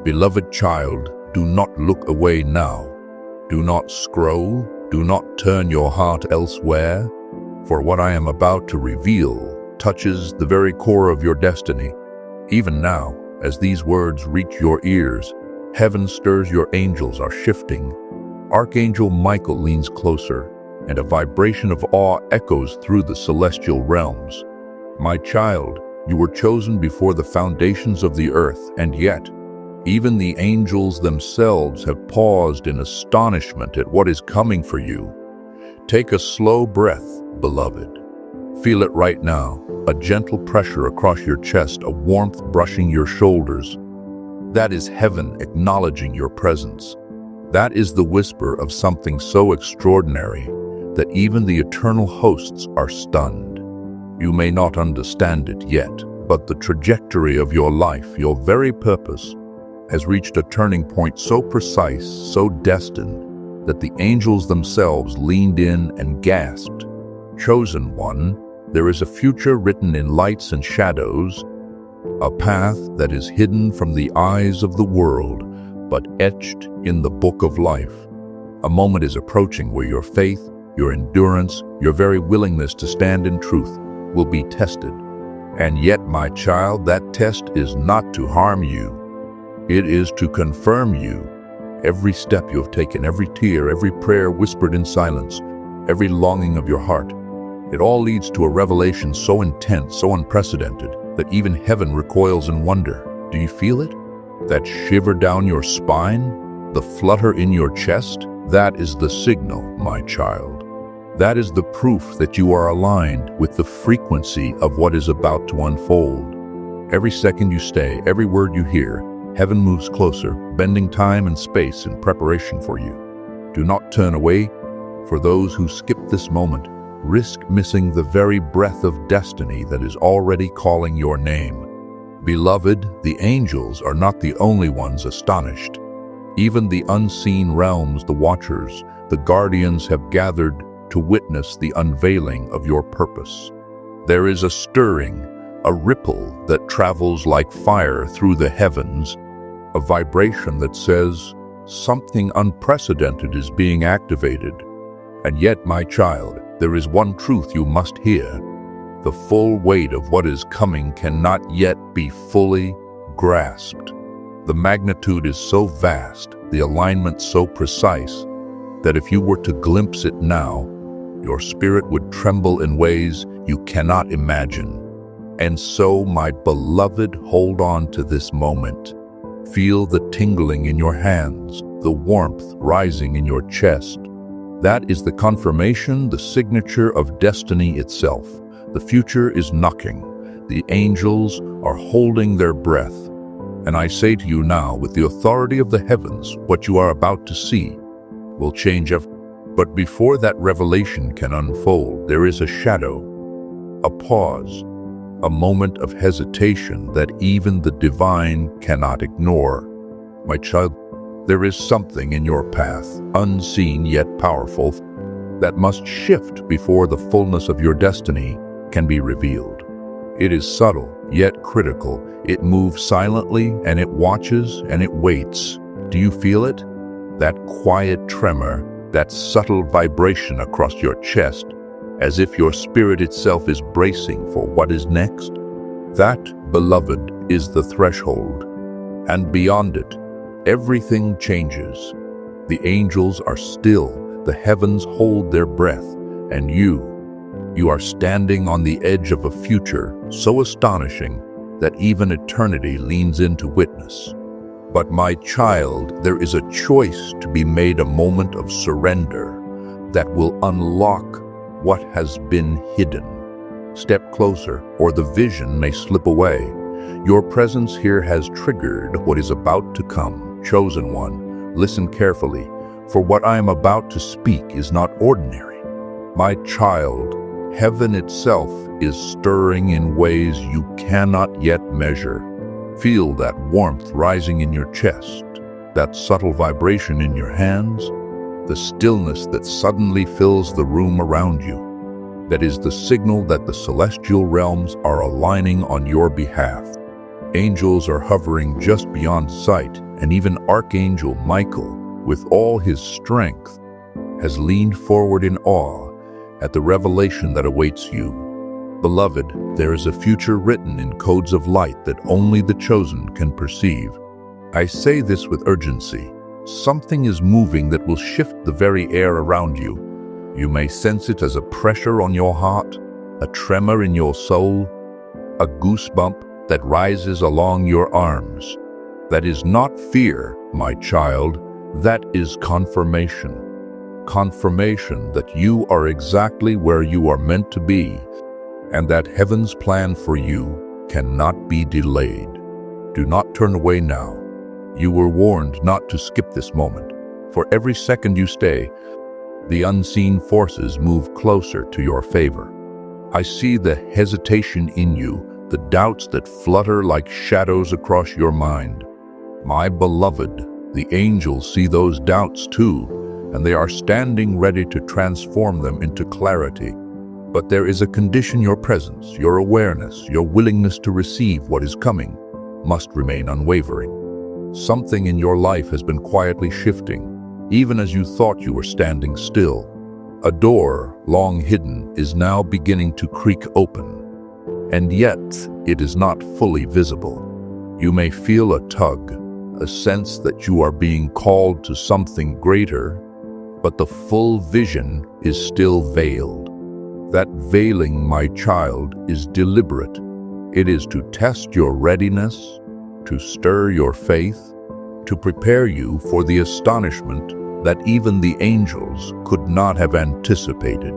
Beloved child, do not look away now. Do not scroll, do not turn your heart elsewhere, for what I am about to reveal touches the very core of your destiny. Even now, as these words reach your ears, heaven stirs, your angels are shifting. Archangel Michael leans closer, and a vibration of awe echoes through the celestial realms. My child, you were chosen before the foundations of the earth, and yet, even the angels themselves have paused in astonishment at what is coming for you. Take a slow breath, beloved. Feel it right now, a gentle pressure across your chest, a warmth brushing your shoulders. That is heaven acknowledging your presence. That is the whisper of something so extraordinary that even the eternal hosts are stunned. You may not understand it yet, but the trajectory of your life, your very purpose, has reached a turning point so precise, so destined, that the angels themselves leaned in and gasped. Chosen one, there is a future written in lights and shadows, a path that is hidden from the eyes of the world, but etched in the book of life. A moment is approaching where your faith, your endurance, your very willingness to stand in truth will be tested. And yet, my child, that test is not to harm you. It is to confirm you. Every step you have taken, every tear, every prayer whispered in silence, every longing of your heart, it all leads to a revelation so intense, so unprecedented, that even heaven recoils in wonder. Do you feel it? That shiver down your spine? The flutter in your chest? That is the signal, my child. That is the proof that you are aligned with the frequency of what is about to unfold. Every second you stay, every word you hear, heaven moves closer, bending time and space in preparation for you. Do not turn away. For those who skip this moment, risk missing the very breath of destiny that is already calling your name. Beloved, the angels are not the only ones astonished. Even the unseen realms, the watchers, the guardians have gathered to witness the unveiling of your purpose. There is a stirring, a ripple that travels like fire through the heavens, a vibration that says something unprecedented is being activated. And yet, my child, there is one truth you must hear. The full weight of what is coming cannot yet be fully grasped. The magnitude is so vast, the alignment so precise, that if you were to glimpse it now, your spirit would tremble in ways you cannot imagine. And so, my beloved, hold on to this moment. Feel the tingling in your hands, the warmth rising in your chest. That is the confirmation, the signature of destiny itself. The future is knocking. The angels are holding their breath. And I say to you now, with the authority of the heavens, what you are about to see will change everything. But before that revelation can unfold, there is a shadow, a pause, a moment of hesitation that even the divine cannot ignore. My child, there is something in your path, unseen yet powerful, that must shift before the fullness of your destiny can be revealed. It is subtle, yet critical. It moves silently, and it watches, and it waits. Do you feel it? That quiet tremor, that subtle vibration across your chest, as if your spirit itself is bracing for what is next? That, beloved, is the threshold. And beyond it, everything changes. The angels are still, the heavens hold their breath, and you are standing on the edge of a future so astonishing that even eternity leans in to witness. But my child, there is a choice to be made, a moment of surrender that will unlock what has been hidden. Step closer, or the vision may slip away. Your presence here has triggered what is about to come. Chosen one, listen carefully, for what I am about to speak is not ordinary. My child, heaven itself is stirring in ways you cannot yet measure. Feel that warmth rising in your chest, that subtle vibration in your hands, the stillness that suddenly fills the room around you. That is the signal that the celestial realms are aligning on your behalf. Angels are hovering just beyond sight, and even Archangel Michael, with all his strength, has leaned forward in awe at the revelation that awaits you. Beloved, there is a future written in codes of light that only the chosen can perceive. I say this with urgency. Something is moving that will shift the very air around you. You may sense it as a pressure on your heart, a tremor in your soul, a goosebump that rises along your arms. That is not fear, my child. That is confirmation. Confirmation that you are exactly where you are meant to be, and that heaven's plan for you cannot be delayed. Do not turn away now. You were warned not to skip this moment. For every second you stay, the unseen forces move closer to your favor. I see the hesitation in you, the doubts that flutter like shadows across your mind. My beloved, the angels see those doubts too, and they are standing ready to transform them into clarity. But there is a condition: your presence, your awareness, your willingness to receive what is coming must remain unwavering. Something in your life has been quietly shifting, even as you thought you were standing still. A door, long hidden, is now beginning to creak open, and yet it is not fully visible. You may feel a tug, a sense that you are being called to something greater, but the full vision is still veiled. That veiling, my child, is deliberate. It is to test your readiness, to stir your faith, to prepare you for the astonishment that even the angels could not have anticipated.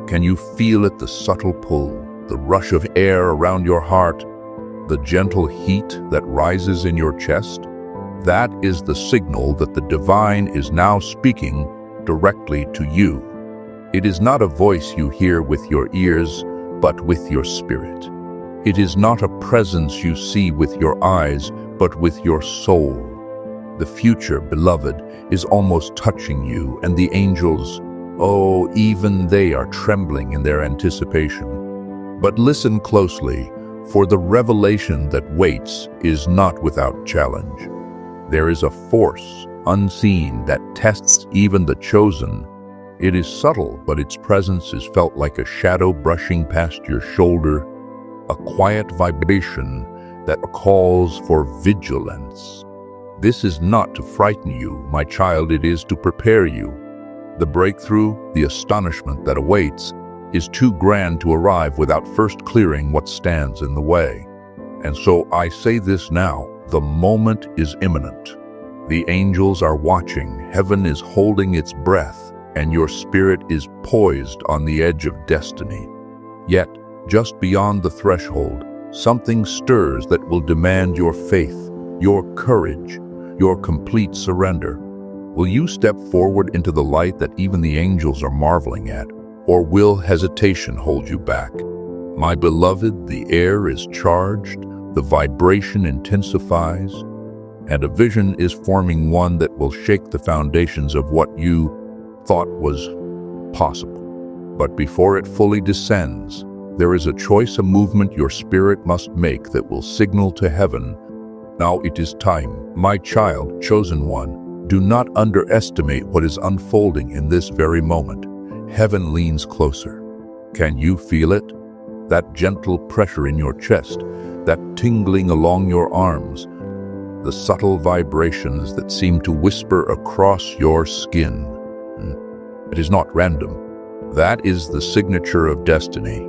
Can you feel it, the subtle pull, the rush of air around your heart, the gentle heat that rises in your chest? That is the signal that the divine is now speaking directly to you. It is not a voice you hear with your ears, but with your spirit. It is not a presence you see with your eyes, but with your soul. The future, beloved, is almost touching you, and the angels, oh, even they are trembling in their anticipation. But listen closely, for the revelation that waits is not without challenge. There is a force, unseen, that tests even the chosen. It is subtle, but its presence is felt like a shadow brushing past your shoulder, a quiet vibration that calls for vigilance. This is not to frighten you, my child, it is to prepare you. The breakthrough, the astonishment that awaits, is too grand to arrive without first clearing what stands in the way. And so I say this now, the moment is imminent. The angels are watching, heaven is holding its breath, and your spirit is poised on the edge of destiny. Yet, just beyond the threshold, something stirs that will demand your faith, your courage, your complete surrender. Will you step forward into the light that even the angels are marveling at, or will hesitation hold you back? My beloved, the air is charged, the vibration intensifies, and a vision is forming, one that will shake the foundations of what you thought was possible. But before it fully descends, there is a choice, a movement your spirit must make that will signal to heaven, now it is time. My child, chosen one, do not underestimate what is unfolding in this very moment. Heaven leans closer. Can you feel it? That gentle pressure in your chest, that tingling along your arms, the subtle vibrations that seem to whisper across your skin. It is not random. That is the signature of destiny,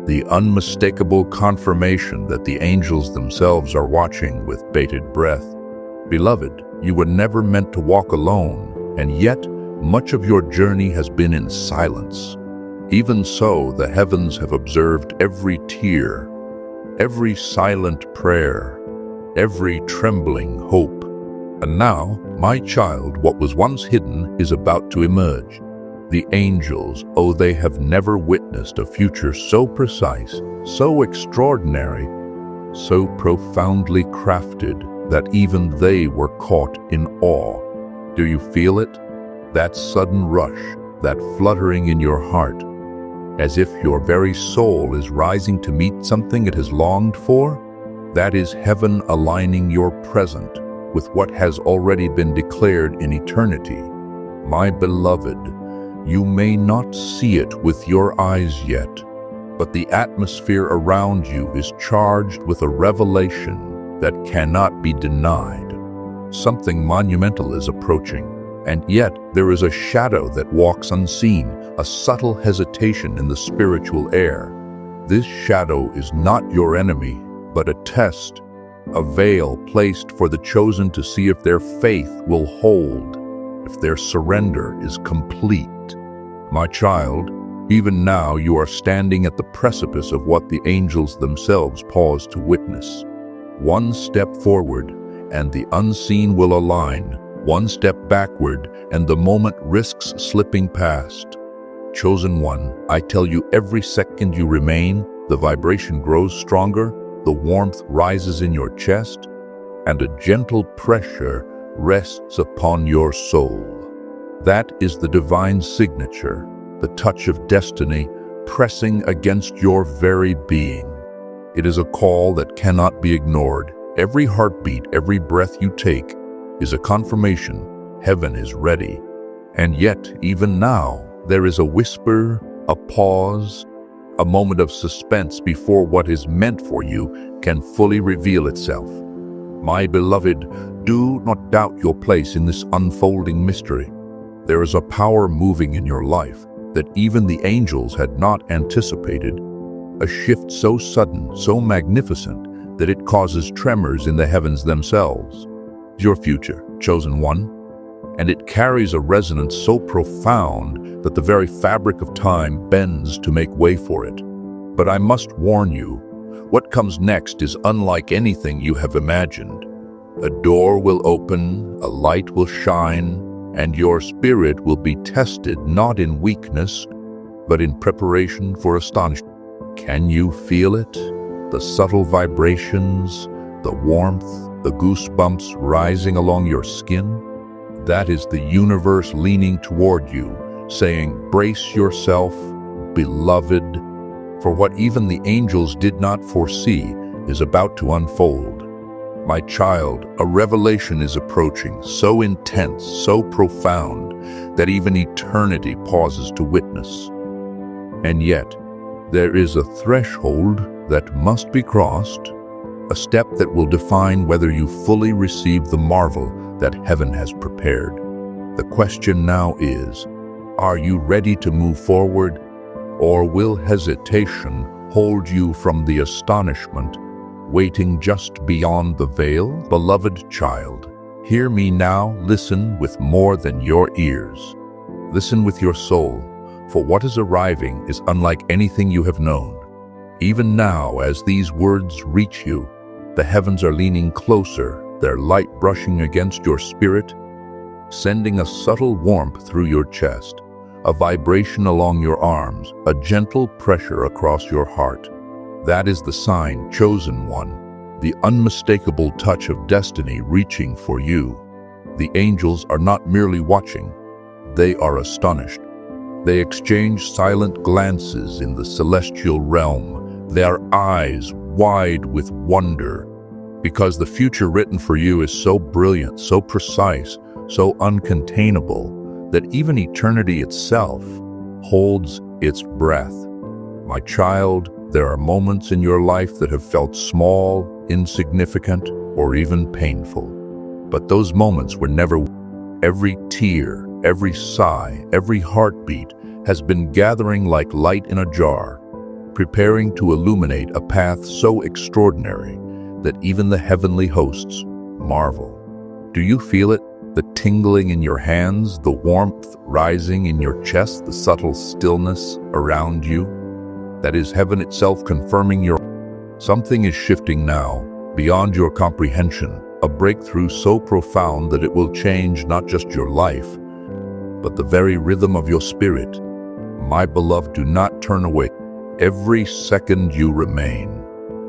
the unmistakable confirmation that the angels themselves are watching with bated breath. Beloved, you were never meant to walk alone, and yet much of your journey has been in silence. Even so, the heavens have observed every tear, every silent prayer, every trembling hope. And now, my child, what was once hidden is about to emerge. The angels, oh, they have never witnessed a future so precise, so extraordinary, so profoundly crafted that even they were caught in awe. Do you feel it? That sudden rush, that fluttering in your heart, as if your very soul is rising to meet something it has longed for? That is heaven aligning your present with what has already been declared in eternity. My beloved, you may not see it with your eyes yet, but the atmosphere around you is charged with a revelation that cannot be denied. Something monumental is approaching, and yet there is a shadow that walks unseen, a subtle hesitation in the spiritual air. This shadow is not your enemy, but a test, a veil placed for the chosen to see if their faith will hold, if their surrender is complete. My child, even now you are standing at the precipice of what the angels themselves pause to witness. One step forward, and the unseen will align. One step backward, and the moment risks slipping past. Chosen one, I tell you, every second you remain, the vibration grows stronger, the warmth rises in your chest, and a gentle pressure rests upon your soul. That is the divine signature, the touch of destiny pressing against your very being. It is a call that cannot be ignored. Every heartbeat, every breath you take is a confirmation heaven is ready. And yet, even now, there is a whisper, a pause, a moment of suspense before what is meant for you can fully reveal itself. My beloved, do not doubt your place in this unfolding mystery. There is a power moving in your life that even the angels had not anticipated, a shift so sudden, so magnificent, that it causes tremors in the heavens themselves. Your future, chosen one, and it carries a resonance so profound that the very fabric of time bends to make way for it. But I must warn you, what comes next is unlike anything you have imagined. A door will open, a light will shine, and your spirit will be tested not in weakness, but in preparation for astonishment. Can you feel it? The subtle vibrations, the warmth, the goosebumps rising along your skin? That is the universe leaning toward you, saying, brace yourself, beloved, for what even the angels did not foresee is about to unfold. My child, a revelation is approaching, so intense, so profound, that even eternity pauses to witness. And yet, there is a threshold that must be crossed, a step that will define whether you fully receive the marvel that heaven has prepared. The question now is, are you ready to move forward, or will hesitation hold you from the astonishment waiting just beyond the veil? Beloved child, hear me now. Listen with more than your ears. Listen with your soul, for what is arriving is unlike anything you have known. Even now, as these words reach you, the heavens are leaning closer, their light brushing against your spirit, sending a subtle warmth through your chest, a vibration along your arms, a gentle pressure across your heart. That is the sign, chosen one, the unmistakable touch of destiny reaching for you. The angels are not merely watching, they are astonished. They exchange silent glances in the celestial realm, their eyes wide with wonder, because the future written for you is so brilliant, so precise, so uncontainable, that even eternity itself holds its breath. My child, there are moments in your life that have felt small, insignificant, or even painful. But those moments were never. Every tear, every sigh, every heartbeat has been gathering like light in a jar, preparing to illuminate a path so extraordinary that even the heavenly hosts marvel. Do you feel it? The tingling in your hands, the warmth rising in your chest, the subtle stillness around you? That is heaven itself confirming something is shifting now, beyond your comprehension, a breakthrough so profound that it will change not just your life, but the very rhythm of your spirit. My beloved, do not turn away. Every second you remain,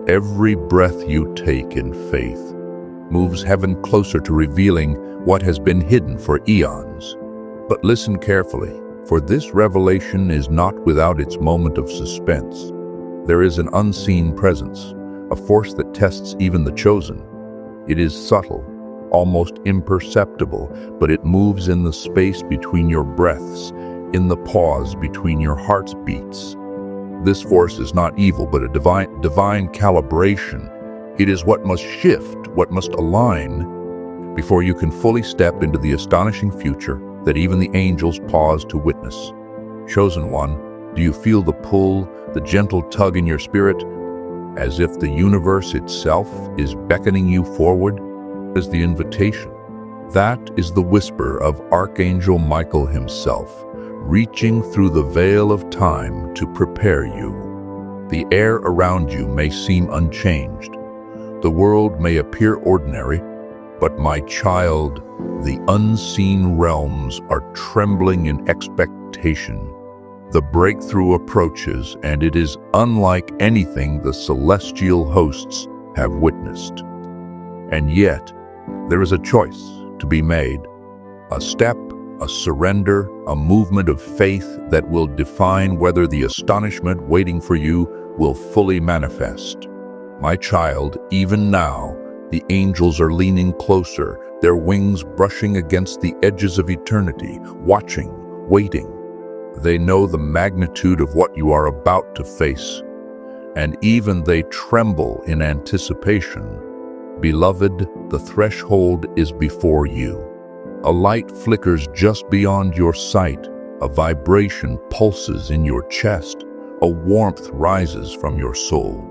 every breath you take in faith, moves heaven closer to revealing what has been hidden for eons. But listen carefully, for this revelation is not without its moment of suspense. There is an unseen presence, a force that tests even the chosen. It is subtle, almost imperceptible, but it moves in the space between your breaths, in the pause between your heart's beats. This force is not evil, but a divine calibration. It is what must shift, what must align, before you can fully step into the astonishing future that even the angels pause to witness. Chosen one, do you feel the pull, the gentle tug in your spirit, as if the universe itself is beckoning you forward? As the invitation. That is the whisper of Archangel Michael himself, reaching through the veil of time to prepare you. The air around you may seem unchanged. The world may appear ordinary, but my child, the unseen realms are trembling in expectation. The breakthrough approaches, and it is unlike anything the celestial hosts have witnessed. And yet, there is a choice to be made, a step, a surrender, a movement of faith that will define whether the astonishment waiting for you will fully manifest. My child, even now, the angels are leaning closer, their wings brushing against the edges of eternity, watching, waiting. They know the magnitude of what you are about to face, and even they tremble in anticipation. Beloved, the threshold is before you. A light flickers just beyond your sight, a vibration pulses in your chest, a warmth rises from your soul.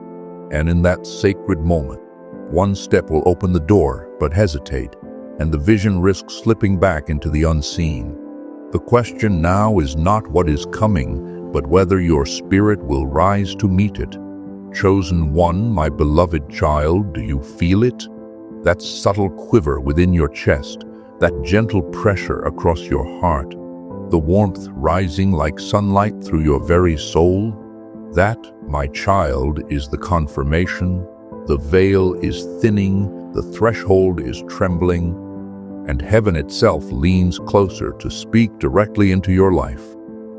And in that sacred moment, one step will open the door, but hesitate, and the vision risks slipping back into the unseen. The question now is not what is coming, but whether your spirit will rise to meet it. Chosen one, my beloved child, do you feel it? That subtle quiver within your chest, that gentle pressure across your heart, the warmth rising like sunlight through your very soul? That, my child, is the confirmation. The veil is thinning, the threshold is trembling, and heaven itself leans closer to speak directly into your life.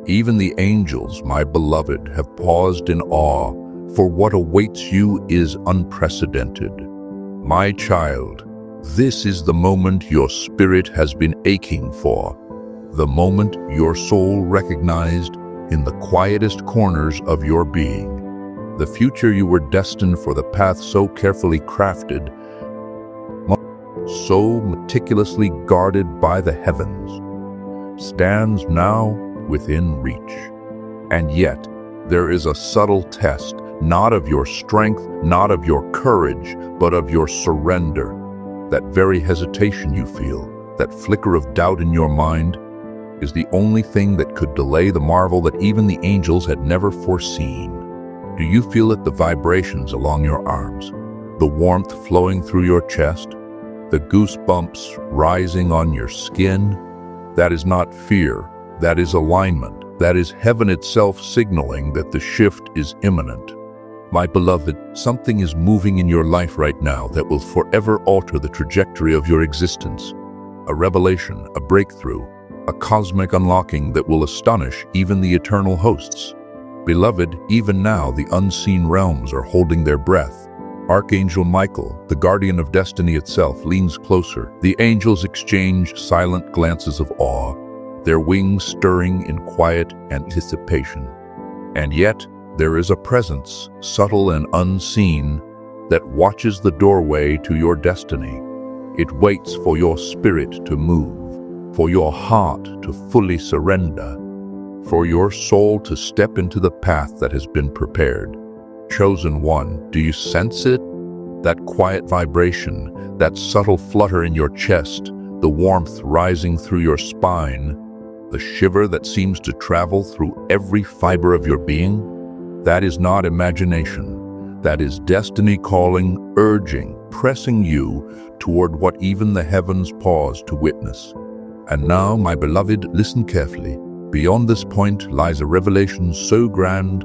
Even the angels, my beloved, have paused in awe, for what awaits you is unprecedented. My child, this is the moment your spirit has been aching for, the moment your soul recognized in the quietest corners of your being. The future you were destined for, the path so carefully crafted, so meticulously guarded by the heavens, stands now within reach. And yet, there is a subtle test, not of your strength, not of your courage, but of your surrender. That very hesitation you feel, that flicker of doubt in your mind, is the only thing that could delay the marvel that even the angels had never foreseen. Do you feel it, the vibrations along your arms, the warmth flowing through your chest, the goosebumps rising on your skin? That is not fear, that is alignment, that is heaven itself signaling that the shift is imminent. My beloved, something is moving in your life right now that will forever alter the trajectory of your existence. A revelation, a breakthrough, a cosmic unlocking that will astonish even the eternal hosts. Beloved, even now the unseen realms are holding their breath. Archangel Michael, the guardian of destiny itself, leans closer. The angels exchange silent glances of awe, their wings stirring in quiet anticipation. And yet, there is a presence, subtle and unseen, that watches the doorway to your destiny. It waits for your spirit to move, for your heart to fully surrender, for your soul to step into the path that has been prepared. Chosen one, do you sense it? That quiet vibration, that subtle flutter in your chest, the warmth rising through your spine, the shiver that seems to travel through every fiber of your being? That is not imagination. That is destiny calling, urging, pressing you toward what even the heavens pause to witness. And now, my beloved, listen carefully. Beyond this point lies a revelation so grand,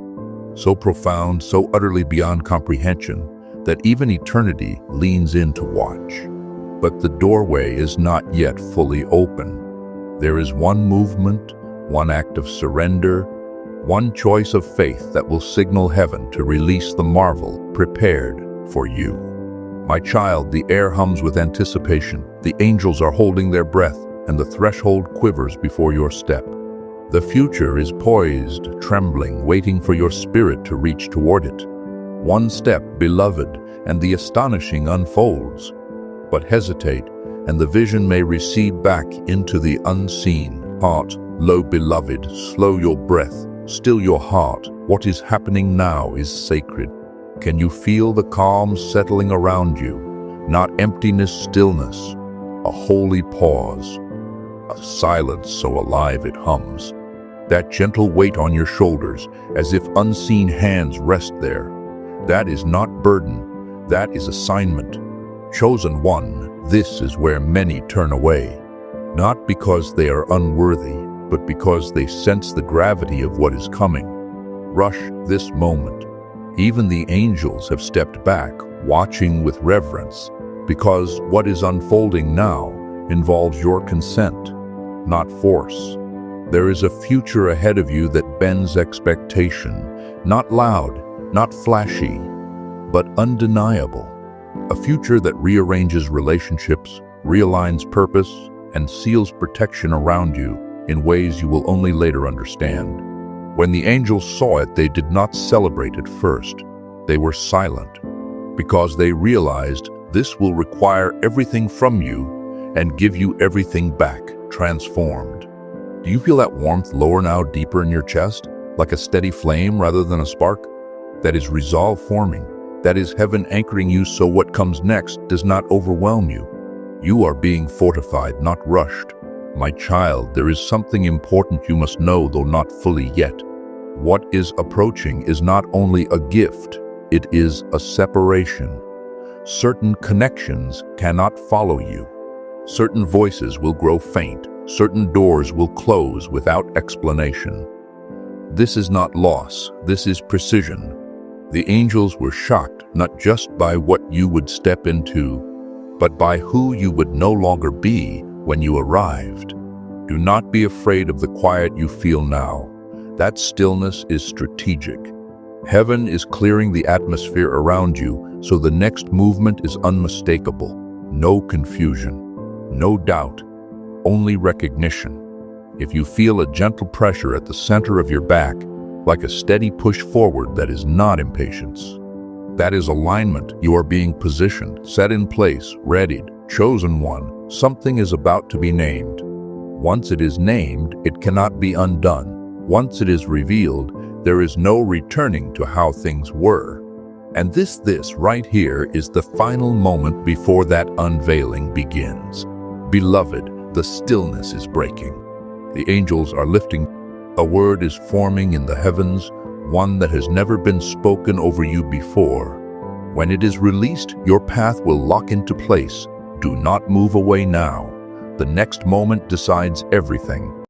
so profound, so utterly beyond comprehension, that even eternity leans in to watch. But the doorway is not yet fully open. There is one movement, one act of surrender, one choice of faith that will signal heaven to release the marvel prepared for you. My child, the air hums with anticipation. The angels are holding their breath, and the threshold quivers before your step. The future is poised, trembling, waiting for your spirit to reach toward it. One step, beloved, and the astonishing unfolds. But hesitate, and the vision may recede back into the unseen. Heart, lo beloved, slow your breath, still your heart. What is happening now is sacred. Can you feel the calm settling around you? Not emptiness, stillness, a holy pause, a silence so alive it hums. That gentle weight on your shoulders, as if unseen hands rest there. That is not burden, that is assignment. Chosen one, this is where many turn away. Not because they are unworthy, but because they sense the gravity of what is coming. Rush this moment. Even the angels have stepped back, watching with reverence, because what is unfolding now involves your consent, not force. There is a future ahead of you that bends expectation, not loud, not flashy, but undeniable. A future that rearranges relationships, realigns purpose, and seals protection around you in ways you will only later understand. When the angels saw it, they did not celebrate at first. They were silent, because they realized this will require everything from you and give you everything back, transformed. Do you feel that warmth lower now, deeper in your chest, like a steady flame rather than a spark? That is resolve forming. That is heaven anchoring you so what comes next does not overwhelm you. You are being fortified, not rushed. My child, there is something important you must know, though not fully yet. What is approaching is not only a gift, it is a separation. Certain connections cannot follow you. Certain voices will grow faint. Certain doors will close without explanation. This is not loss, this is precision. The angels were shocked not just by what you would step into, but by who you would no longer be when you arrived. Do not be afraid of the quiet you feel now. That stillness is strategic. Heaven is clearing the atmosphere around you, so the next movement is unmistakable. No confusion, no doubt, only recognition. If you feel a gentle pressure at the center of your back, like a steady push forward, that is not impatience. That is alignment. You are being positioned, set in place, readied, chosen one. Something is about to be named. Once it is named, it cannot be undone. Once it is revealed, there is no returning to how things were. And this right here is the final moment before that unveiling begins. Beloved, the stillness is breaking. The angels are lifting. A word is forming in the heavens, one that has never been spoken over you before. When it is released, your path will lock into place. Do not move away now. The next moment decides everything.